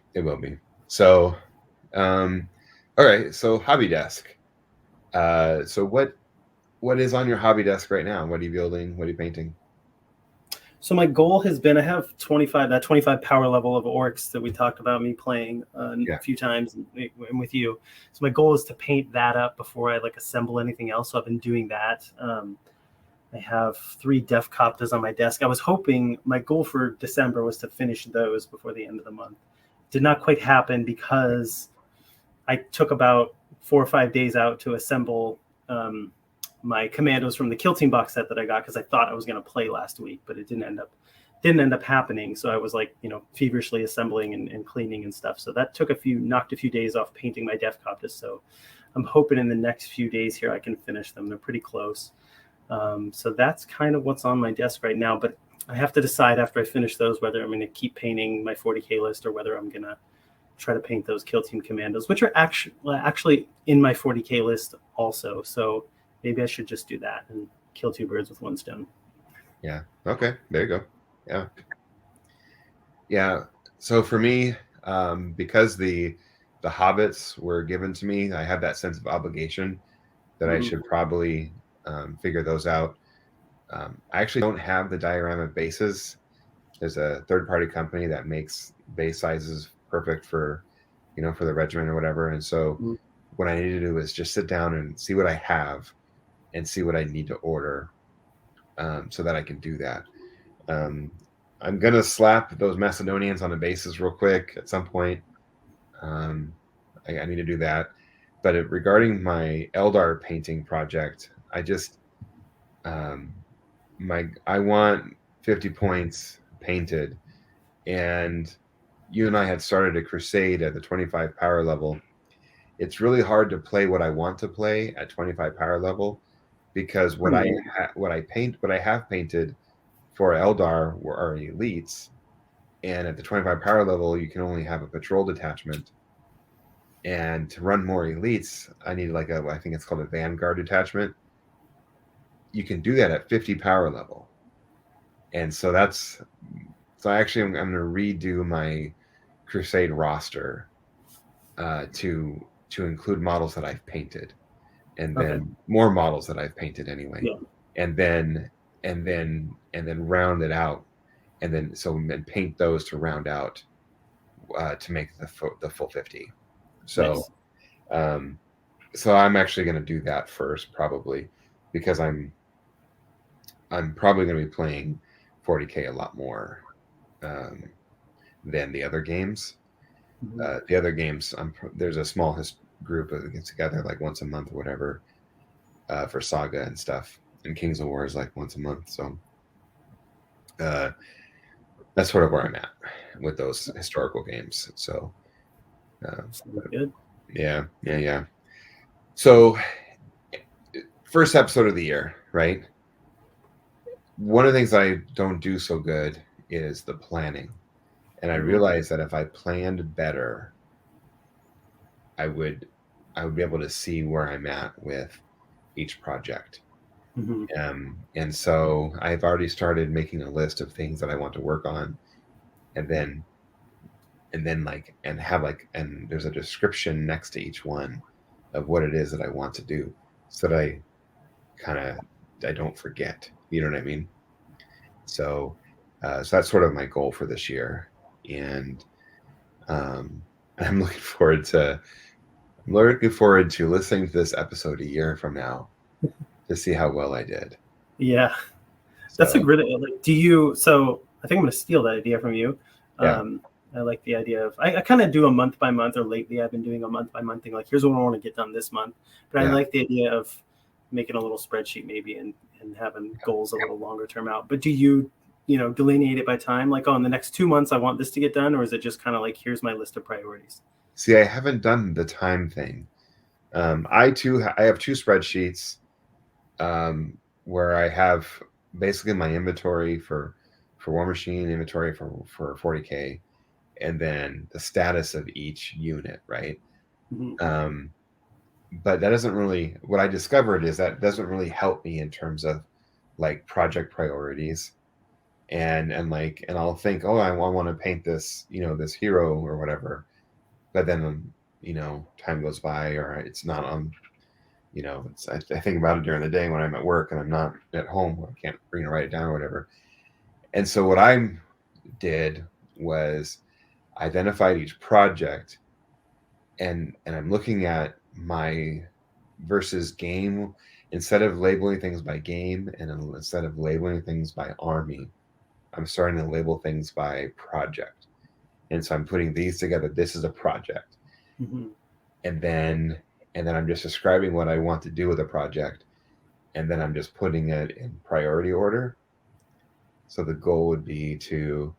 So, all right. So hobby desk. So what is on your hobby desk right now? What are you building? What are you painting? So my goal has been, I have 25 power level of orcs that we talked about me playing a few times and with you. So my goal is to paint that up before I assemble anything else. So I've been doing that. I have 3 Def Coptas on my desk. I was hoping, my goal for December was to finish those before the end of the month. Did not quite happen because I took about 4 or 5 days out to assemble my commandos from the Kill Team box set that I got, because I thought I was going to play last week, but it didn't end up happening. So I was feverishly assembling and cleaning and stuff. So that took knocked a few days off painting my Def Coptas. So I'm hoping in the next few days here I can finish them. They're pretty close. So that's kind of what's on my desk right now. But I have to decide after I finish those whether I'm going to keep painting my 40K list or whether I'm going to try to paint those Kill Team Commandos, which are actually in my 40K list also. So maybe I should just do that and kill two birds with one stone. Yeah. Okay. There you go. Yeah. Yeah. So for me, because the hobbits were given to me, I have that sense of obligation that I should probably figure those out. I actually don't have the diorama bases. There's a third-party company that makes base sizes perfect for, for the regiment or whatever. And so Mhm. what I need to do is just sit down and see what I have and see what I need to order, so that I can do that. I'm gonna slap those Macedonians on the bases real quick at some point. I need to do that. But regarding my Eldar painting project, I just I want 50 points painted, and you and I had started a crusade at the 25 power level. It's really hard to play what I want to play at 25 power level because what I have painted for Eldar are elites, and at the 25 power level you can only have a patrol detachment. And to run more elites, I need I think it's called a vanguard detachment. You can do that at 50 power level. And so actually I'm going to redo my crusade roster to include models that I've painted, and Okay. then more models that I've painted anyway, Yeah. and then round it out, and then paint those to round out, to make the full 50. So Nice. um, so I'm actually going to do that first, probably, because I'm probably going to be playing 40K a lot more um, than the other games. Mhm. The other games, there's a small group that gets together like once a month or whatever, for Saga and stuff, and Kings of War is like once a month. So uh, that's sort of where I'm at with those historical games. So Sounds good. yeah, yeah, yeah. So first episode of the year, right? One of the things I don't do so good is the planning. And I Mhm. realized that if I planned better, I would be able to see where I'm at with each project. Mhm. And so I've already started making a list of things that I want to work on, and then and there's a description next to each one of what it is that I want to do, so that kind of I don't forget. You know what I mean? So so that's sort of my goal for this year, and um, I'm looking forward to listening to this episode a year from now to see how well I did. Yeah. That's a So great. Like, do you? So I think I'm going to steal that idea from you. yeah, I like the idea of. I kind of do a month by month, or lately I've been doing a month by month thing. Like, here's what I want to get done this month. But I yeah. like the idea of making a little spreadsheet maybe and having goals a little longer term out. But do you, delineate it by time? Like, oh, in the next 2 months I want this to get done, or is it just kind of like here's my list of priorities? See, I haven't done the time thing. I have two spreadsheets, where I have basically my inventory for War Machine, inventory for 40K, and then the status of each unit, right? Mm-hmm. Um, but that doesn't really. What I discovered is that doesn't really help me in terms of like project priorities, and I'll think, oh, I want to paint this, this hero or whatever, but then time goes by, or it's not on. I think about it during the day when I'm at work and I'm not at home. I can't write it down or whatever. And so what I did was identified each project, and I'm looking at my versus game, instead of labeling things by game, and instead of labeling things by army, I'm starting to label things by project. And so I'm putting these together. This is a project. Mm-hmm. And then I'm just describing what I want to do with a project, and then I'm just putting it in priority order. So the goal would be to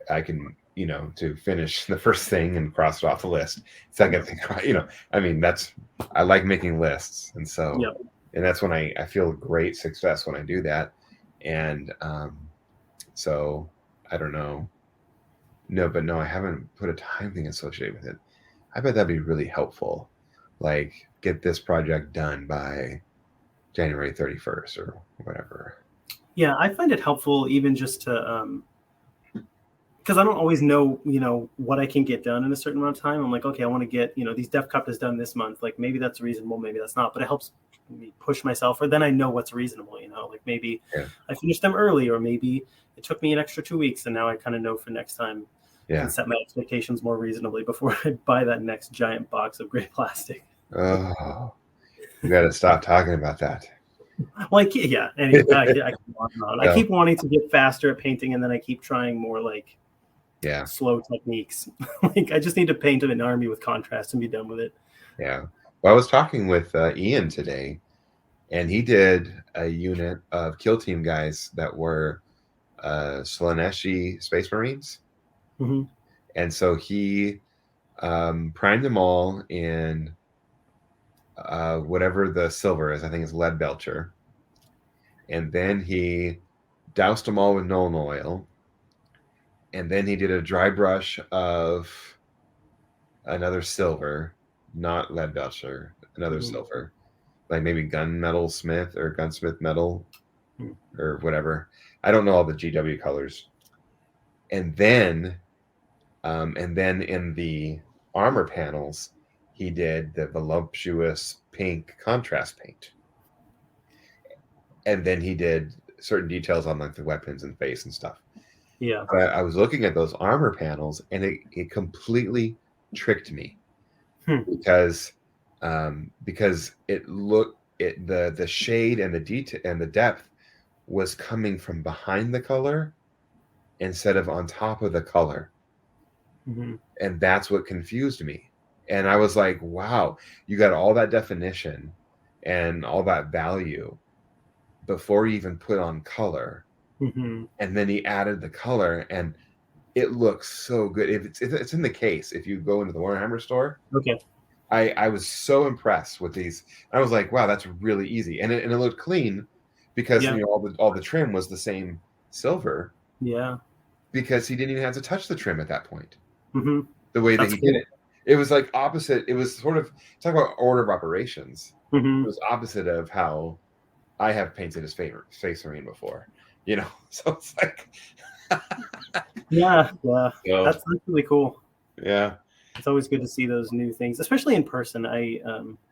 I can to finish the first thing and cross it off the list. Second thing, I mean, I like making lists. And so, Yeah. and that's when I feel great success when I do that. And so I don't know. No, I haven't put a time thing associated with it. I bet that'd be really helpful. Like, get this project done by January 31st or whatever. Yeah, I find it helpful even just to because I don't always know, what I can get done in a certain amount of time. I'm like, okay, I want to get, these Def Cup is done this month. Like maybe that's reasonable, maybe that's not, but it helps me push myself, or then I know what's reasonable, like maybe I finished them early, or maybe it took me an extra 2 weeks. And now I kind of know for next time I can set my expectations more reasonably before I buy that next giant box of gray plastic. Oh, you got to stop talking about that. Well, I keep wanting to get faster at painting, and then I keep trying more like slow techniques. Like I just need to paint an army with contrast and be done with it. Yeah. Well, I was talking with Ian today, and he did a unit of kill team guys that were Slaneshi Space Marines. Mm-hmm. And so he primed them all in whatever the silver is. I think it's lead belcher. And then he doused them all with Nuln oil. And then he did a dry brush of another silver, not lead belcher, another silver, like maybe gunmetal smith or gunsmith metal or whatever. I don't know all the GW colors. And then in the armor panels, he did the voluptuous pink contrast paint. And then he did certain details on like the weapons and face and stuff. Yeah. But I was looking at those armor panels, and it completely tricked me because the shade and the detail and the depth was coming from behind the color instead of on top of the color. Mm-hmm. And that's what confused me. And I was like, wow, you got all that definition and all that value before you even put on color. Mm-hmm. And then he added the color, and it looks so good. It's in the case. If you go into the Warhammer store, okay. I was so impressed with these. I was like, wow, that's really easy, and it looked clean because all the trim was the same silver. Yeah. Because he didn't even have to touch the trim at that point. Mm-hmm. The way that he did it, it was like opposite. It was sort of talk about order of operations. Mm-hmm. It was opposite of how I have painted his favorite Space Marine before. So it's like, yeah, that's really cool. Yeah, it's always good to see those new things, especially in person.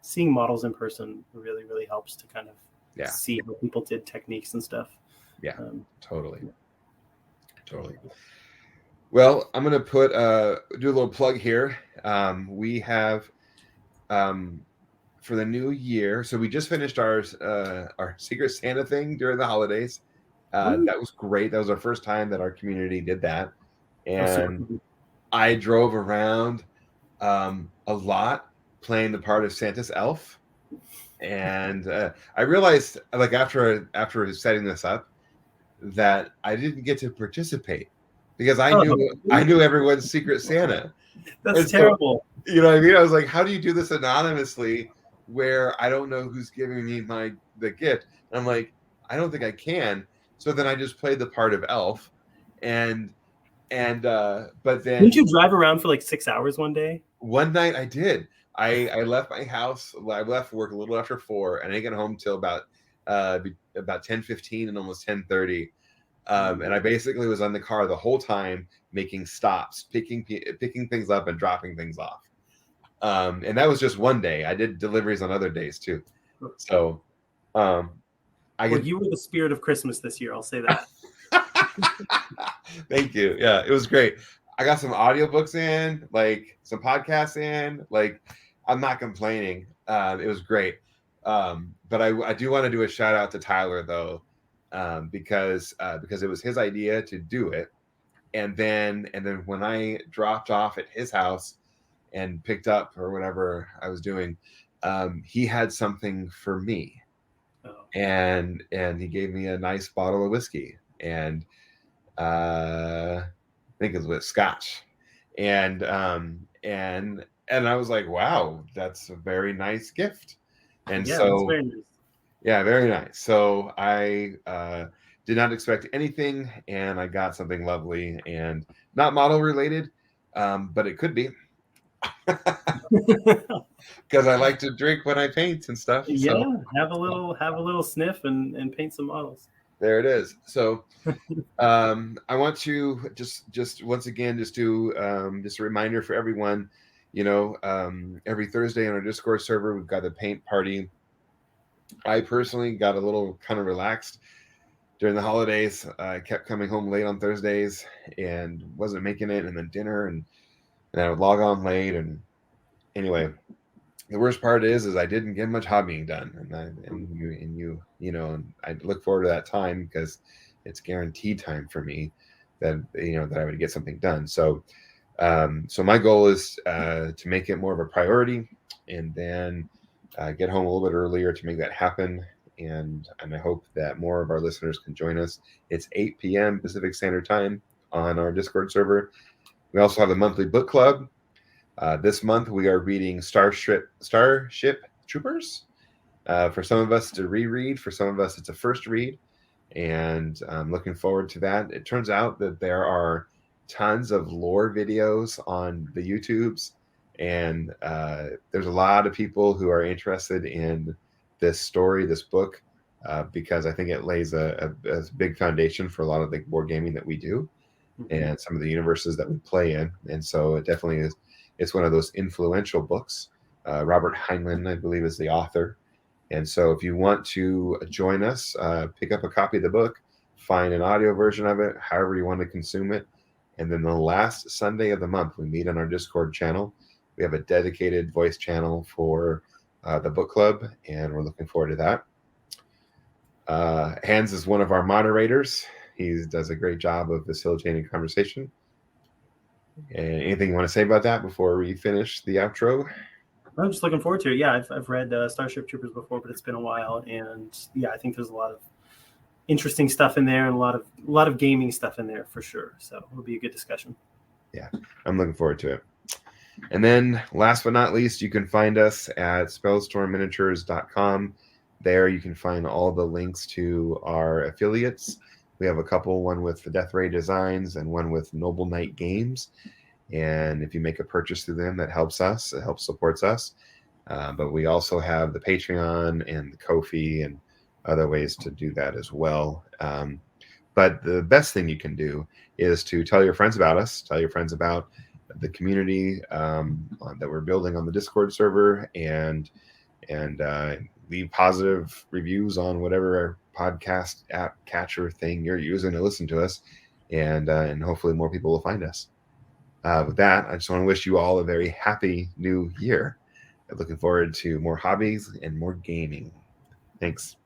Seeing models in person really, really helps to kind of see how people did techniques and stuff. Yeah, totally. Well, I'm gonna do a little plug here. We have for the new year. So we just finished our Secret Santa thing during the holidays. That was great. That was our first time that our community did that, and I drove around a lot playing the part of Santa's elf, and I realized, like after setting this up, that I didn't get to participate because I knew everyone's Secret Santa. That's terrible. You know what I mean? I was like, how do you do this anonymously where I don't know who's giving me the gift? And I'm like, I don't think I can. So then I just played the part of elf, but then didn't you drive around for like 6 hours one day? One night I did. I left my house. I left work a little after 4, and I didn't get home till about 10:15 and almost 10:30. And I basically was on the car the whole time, making stops, picking things up and dropping things off. And that was just one day. I did deliveries on other days too. So, you were the spirit of Christmas this year. I'll say that. Thank you. Yeah, it was great. I got some audiobooks in, like some podcasts in. Like, I'm not complaining. It was great. But I do want to do a shout out to Tyler though, because it was his idea to do it, and then when I dropped off at his house and picked up or whatever I was doing, he had something for me. And he gave me a nice bottle of whiskey, and think it was with scotch, and I was like, wow, that's a very nice gift. And Yeah, that's so very nice. yeah, very nice. So I did not expect anything, and I got something lovely and not model related, but it could be because I like to drink when I paint and stuff. So Yeah, have a little sniff and paint some models. there it is. So I want to just once again just do just a reminder for everyone. Every Thursday on our Discord server, we've got a paint party. I personally got a little kind of relaxed during the holidays. I kept coming home late on Thursdays and wasn't making it, and then dinner, and I would log on late. And anyway, the worst part is I didn't get much hobbying done, and I look forward to that time because it's guaranteed time for me that that I would get something done. So my goal is to make it more of a priority, and then get home a little bit earlier to make that happen. And I hope that more of our listeners can join us. It's 8 p.m. Pacific Standard Time on our Discord server. We also have a monthly book club. This month we are reading Starship Troopers. For some of us to reread, for some of us it's a first read, and I'm looking forward to that. It turns out that there are tons of lore videos on the YouTubes, and there's a lot of people who are interested in this story, this book, because I think it lays a big foundation for a lot of the board gaming that we do and some of the universes that we play in. And so it definitely is. It's one of those influential books. Robert Heinlein, I believe, is the author. And so if you want to join us, pick up a copy of the book, find an audio version of it, however you want to consume it. And then the last Sunday of the month, we meet on our Discord channel. We have a dedicated voice channel for the book club, and we're looking forward to that. Hans is one of our moderators. He does a great job of facilitating conversation. And anything you want to say about that before we finish the outro? I'm just looking forward to it. Yeah, I've read Starship Troopers before, but it's been a while, and yeah, I think there's a lot of interesting stuff in there and a lot of gaming stuff in there for sure. So it'll be a good discussion. Yeah, I'm looking forward to it. And then last but not least, you can find us at spellstormminiatures.com. There you can find all the links to our affiliates. We have a couple, one with the Death Ray Designs and one with Noble Knight Games. And if you make a purchase through them, that helps us. It helps supports us. But we also have the Patreon and the Ko-fi and other ways to do that as well. But the best thing you can do is to tell your friends about us, tell your friends about the community that we're building on the Discord server, and leave positive reviews on whatever podcast app catcher thing you're using to listen to us, and hopefully more people will find us. With that, I just want to wish you all a very happy new year. I'm looking forward to more hobbies and more gaming. Thanks.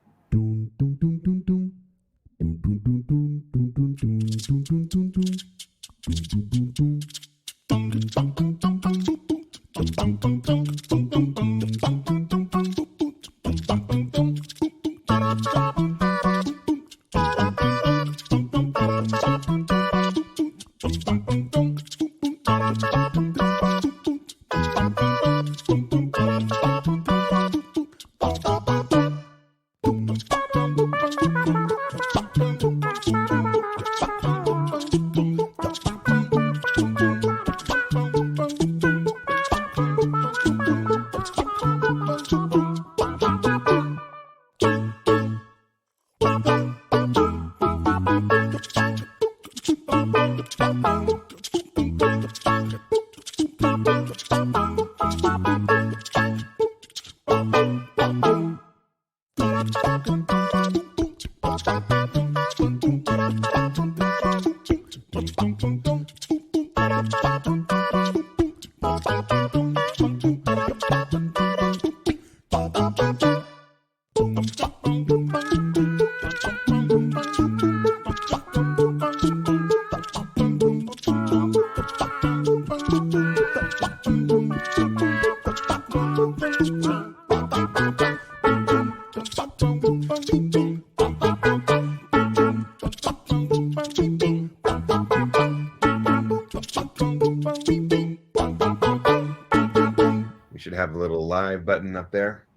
should have a little live button up there.